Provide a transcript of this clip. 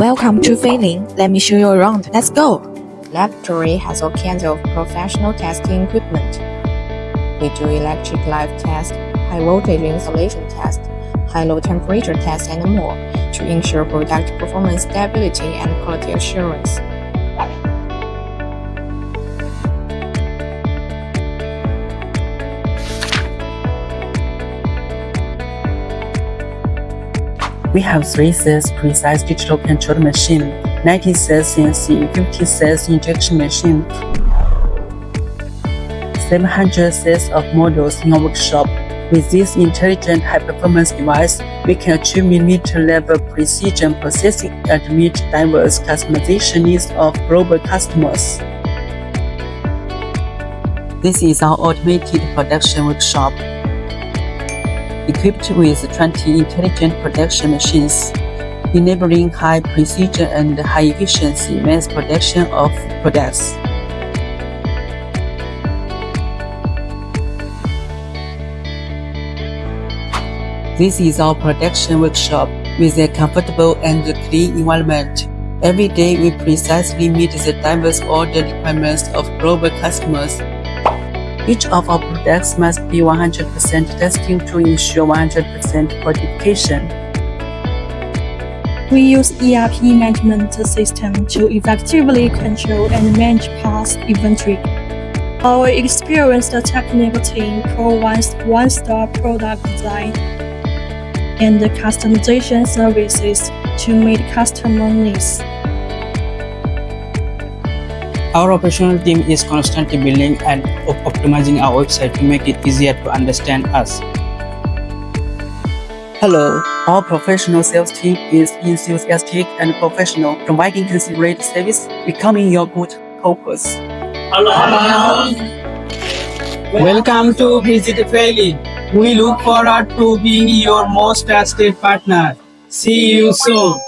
Welcome to FILN. Let me show you around. Let's go. Laboratory has all kinds of professional testing equipment. We do electric live test, high voltage insulation test, high-low temperature test, and more to ensure product performance stability and quality assurance. We have 3 cells precise digital control machine, 90 cells CNC, 50 cells injection machine, 700 sets of models in our workshop. With this intelligent high-performance device, we can achieve millimeter-level precision processing and meet diverse customization needs of global customers. This is our automated production workshop, equipped with 20 intelligent production machines, enabling high precision and high efficiency mass production of products. This is our production workshop with a comfortable and clean environment. Every day we precisely meet the diverse order requirements of global customers. Each of our products must be 100% testing to ensure 100% qualification. We use ERP management system to effectively control and manage parts inventory. Our experienced technical team provides one-stop product design and customization services to meet customer needs. Our operational team is constantly building and optimizing our website to make it easier to understand us. Hello, our professional sales team is enthusiastic and professional, providing considerate service, becoming your good focus. Hello. Welcome to Visit FILN. We look forward to being your most trusted partner. See you soon.